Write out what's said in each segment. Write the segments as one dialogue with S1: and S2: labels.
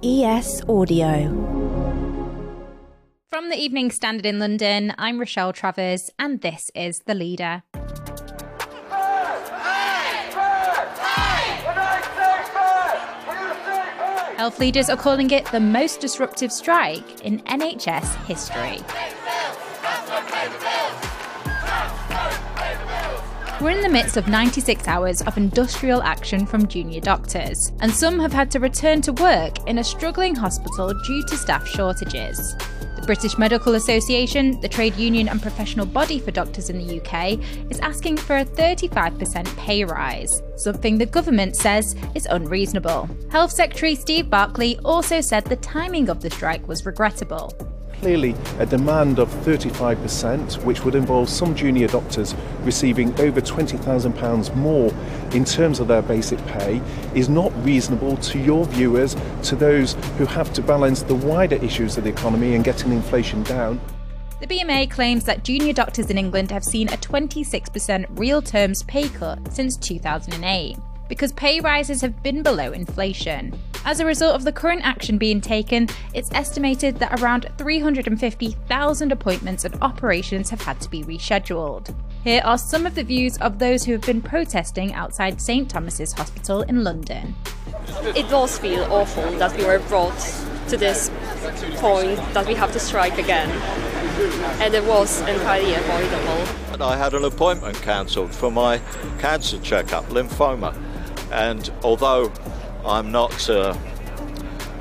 S1: ES Audio.
S2: From the Evening Standard in London, I'm Rochelle Travers, and this is The Leader. Health leaders are calling it the most disruptive strike in NHS history. We're in the midst of 96 hours of industrial action from junior doctors, and some have had to return to work in a struggling hospital due to staff shortages. The British Medical Association, the trade union and professional body for doctors in the UK, is asking for a 35% pay rise, something the government says is unreasonable. Health Secretary Steve Barclay also said the timing of the strike was regrettable.
S3: Clearly, a demand of 35%, which would involve some junior doctors receiving over £20,000 more in terms of their basic pay, is not reasonable to your viewers, to those who have to balance the wider issues of the economy and getting inflation down.
S2: The BMA claims that junior doctors in England have seen a 26% real terms pay cut since 2008, because pay rises have been below inflation. As a result of the current action being taken, it's estimated that around 350,000 appointments and operations have had to be rescheduled. Here are some of the views of those who have been protesting outside St Thomas's Hospital in London.
S4: It does feel awful that we were brought to this point that we have to strike again, and it was entirely avoidable.
S5: I had an appointment cancelled for my cancer checkup, lymphoma, and although I'm not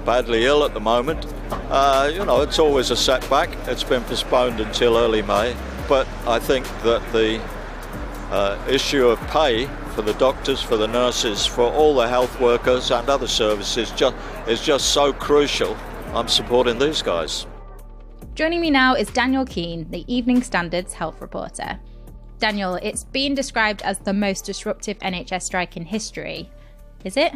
S5: badly ill at the moment, it's always a setback. It's been postponed until early May, but I think that the issue of pay for the doctors, for the nurses, for all the health workers and other services is just so crucial. I'm supporting these guys.
S2: Joining me now is Daniel Keane, the Evening Standard's health reporter. Daniel, it's been described as the most disruptive NHS strike in history. Is it?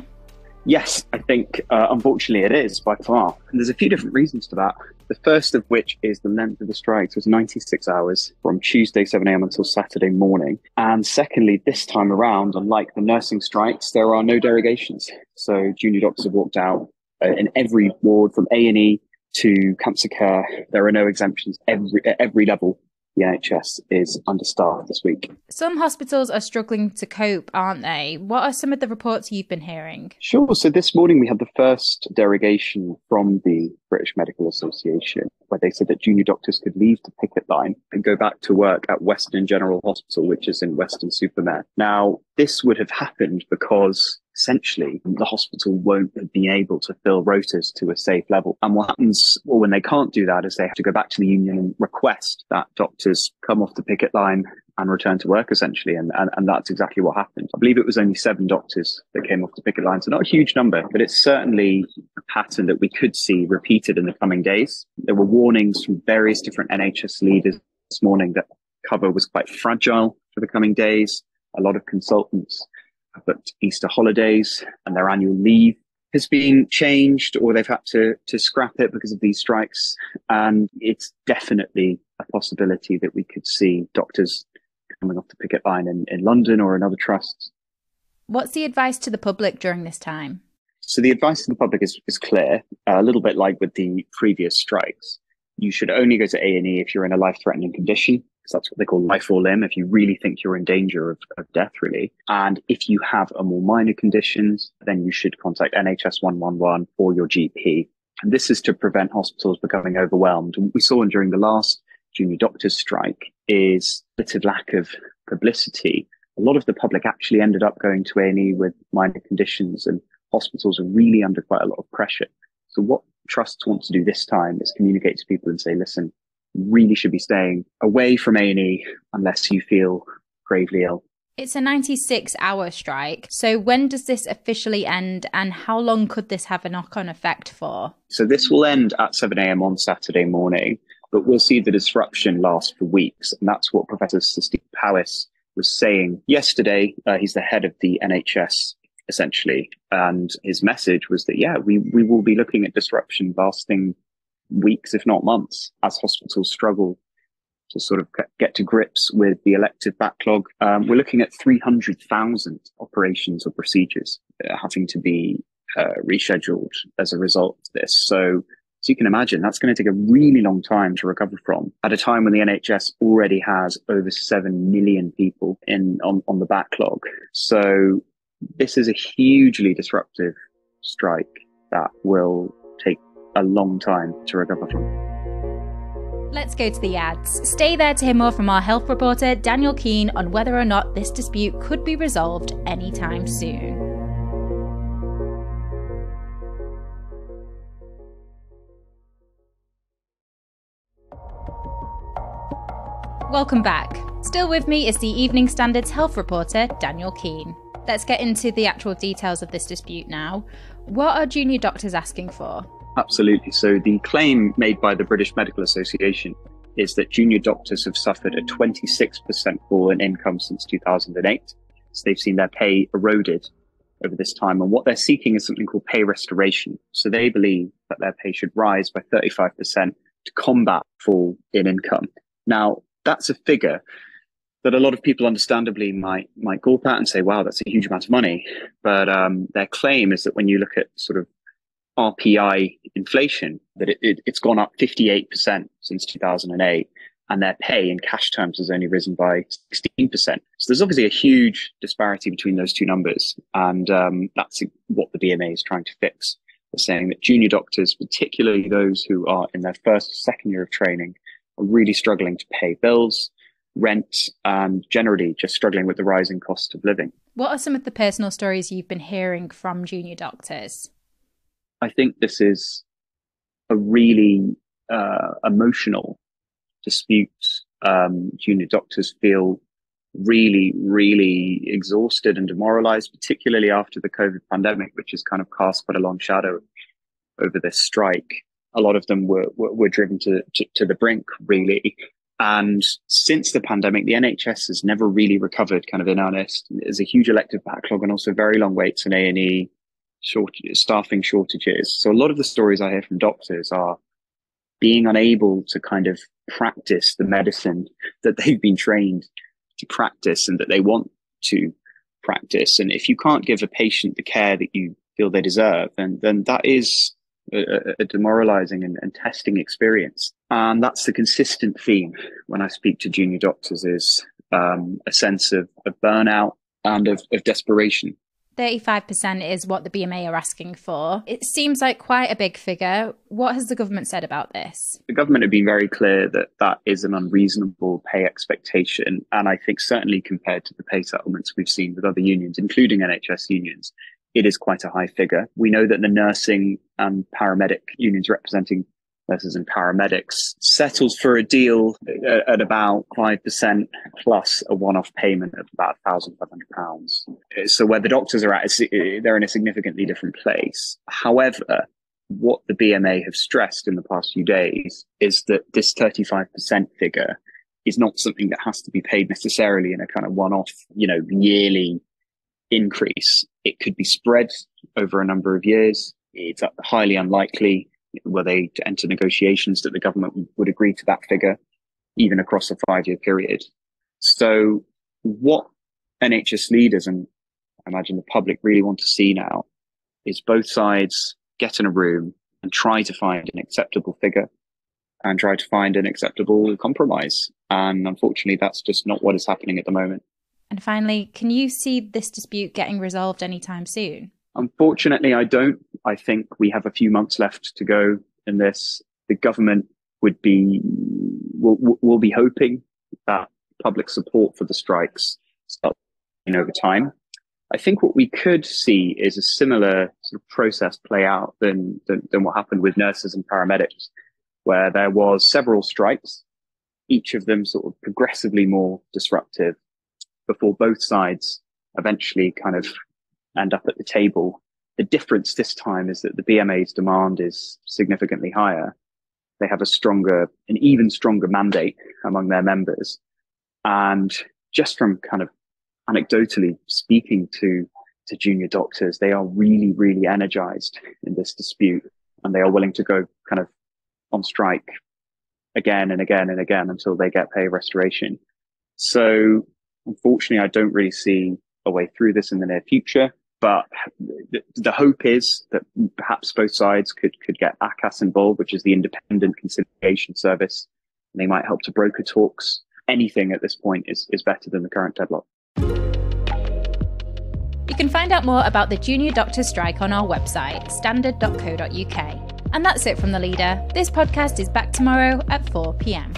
S6: Yes, I think unfortunately it is by far. And there's a few different reasons to that. The first of which is the length of the strikes was 96 hours from Tuesday 7 a.m. until Saturday morning. And secondly, this time around, unlike the nursing strikes, there are no derogations. So junior doctors have walked out in every ward from A&E to cancer care. There are no exemptions at every level. The NHS is understaffed this week.
S2: Some hospitals are struggling to cope, aren't they? What are some of the reports you've been hearing?
S6: Sure. So this morning we had the first derogation from the British Medical Association, where they said that junior doctors could leave the picket line and go back to work at Western General Hospital, which is in Weston-super-Mare. Now, this would have happened because essentially the hospital won't be able to fill rotas to a safe level. And what happens when they can't do that is they have to go back to the union and request that doctors come off the picket line and return to work, essentially. And that's exactly what happened. I believe it was only 7 doctors that came off the picket line. So not a huge number, but it's certainly a pattern that we could see repeated in the coming days. There were warnings from various different NHS leaders this morning that cover was quite fragile for the coming days. A lot of consultants have booked Easter holidays and their annual leave has been changed, or they've had to scrap it because of these strikes. And it's definitely a possibility that we could see doctors coming off the picket line in London or in other trusts.
S2: What's the advice to the public during this time?
S6: So the advice to the public is clear, a little bit like with the previous strikes. You should only go to A&E if you're in a life-threatening condition, because that's what they call life or limb, if you really think you're in danger of death, really. And if you have a more minor conditions, then you should contact NHS 111 or your GP. And this is to prevent hospitals becoming overwhelmed. And what we saw during the last junior doctors strike is a bit of lack of publicity. A lot of the public actually ended up going to A&E with minor conditions, and hospitals are really under quite a lot of pressure. So what trusts want to do this time is communicate to people and say, listen, you really should be staying away from A&E unless you feel gravely ill.
S2: It's a 96-hour strike. So when does this officially end, and how long could this have a knock-on effect for?
S6: So this will end at 7 a.m. on Saturday morning, but we'll see the disruption last for weeks. And that's what Professor Steve Powis was saying yesterday. He's the head of the NHS, essentially. And his message was that, we will be looking at disruption lasting weeks, if not months, as hospitals struggle to sort of get to grips with the elective backlog. We're looking at 300,000 operations or procedures having to be rescheduled as a result of this. So you can imagine that's going to take a really long time to recover from at a time when the NHS already has over 7 million people on the backlog. So this is a hugely disruptive strike that will take a long time to recover from.
S2: Let's go to the ads. Stay there to hear more from our health reporter, Daniel Keane, on whether or not this dispute could be resolved anytime soon. Welcome back. Still with me is the Evening Standard's health reporter, Daniel Keane. Let's get into the actual details of this dispute now. What are junior doctors asking for?
S6: Absolutely. So the claim made by the British Medical Association is that junior doctors have suffered a 26% fall in income since 2008. So they've seen their pay eroded over this time. And what they're seeking is something called pay restoration. So they believe that their pay should rise by 35% to combat fall in income. Now, that's a figure that a lot of people understandably might gawp at and say, wow, that's a huge amount of money. But their claim is that when you look at sort of RPI inflation, that it's gone up 58% since 2008, and their pay in cash terms has only risen by 16%. So there's obviously a huge disparity between those two numbers, and that's what the BMA is trying to fix. They're saying that junior doctors, particularly those who are in their first or second year of training, are really struggling to pay bills, rent, and generally just struggling with the rising cost of living.
S2: What are some of the personal stories you've been hearing from junior doctors?
S6: I think this is a really emotional dispute. Junior doctors feel really, really exhausted and demoralized, particularly after the COVID pandemic, which has kind of cast quite a long shadow over this strike. A lot of them were driven to the brink, really. And since the pandemic, the NHS has never really recovered kind of in earnest. There's a huge elective backlog and also very long waits in A&E, staffing shortages. So a lot of the stories I hear from doctors are being unable to kind of practice the medicine that they've been trained to practice and that they want to practice. And if you can't give a patient the care that you feel they deserve, then that is a demoralizing and testing experience. And that's the consistent theme when I speak to junior doctors is a sense of burnout and of desperation.
S2: 35% is what the BMA are asking for. It seems like quite a big figure. What has the government said about this?
S6: The government have been very clear that that is an unreasonable pay expectation. And I think certainly compared to the pay settlements we've seen with other unions, including NHS unions, it is quite a high figure. We know that the nursing and paramedic unions representing nurses and paramedics settles for a deal at about 5% plus a one-off payment of about £1,500. So where the doctors are at, they're in a significantly different place. However, what the BMA have stressed in the past few days is that this 35% figure is not something that has to be paid necessarily in a kind of one-off, yearly increase. It could be spread over a number of years. It's highly unlikely, were they to enter negotiations, that the government would agree to that figure, even across a 5-year period. So what NHS leaders and I imagine the public really want to see now is both sides get in a room and try to find an acceptable figure and try to find an acceptable compromise. And unfortunately, that's just not what is happening at the moment.
S2: And finally, can you see this dispute getting resolved anytime soon?
S6: Unfortunately, I don't. I think we have a few months left to go in this. The government will be hoping that public support for the strikes starts over time. I think what we could see is a similar sort of process play out than what happened with nurses and paramedics, where there was several strikes, each of them sort of progressively more disruptive, before both sides eventually kind of end up at the table. The difference this time is that the BMA's demand is significantly higher. They have an even stronger mandate among their members. And just from kind of anecdotally speaking to junior doctors, they are really, really energized in this dispute, and they are willing to go kind of on strike again and again and again until they get pay restoration. So unfortunately, I don't really see a way through this in the near future, But the hope is that perhaps both sides could get ACAS involved, which is the Independent Conciliation Service. And they might help to broker talks. Anything at this point is better than the current deadlock.
S2: You can find out more about the junior doctors' strike on our website, standard.co.uk. And that's it from The Leader. This podcast is back tomorrow at 4 p.m.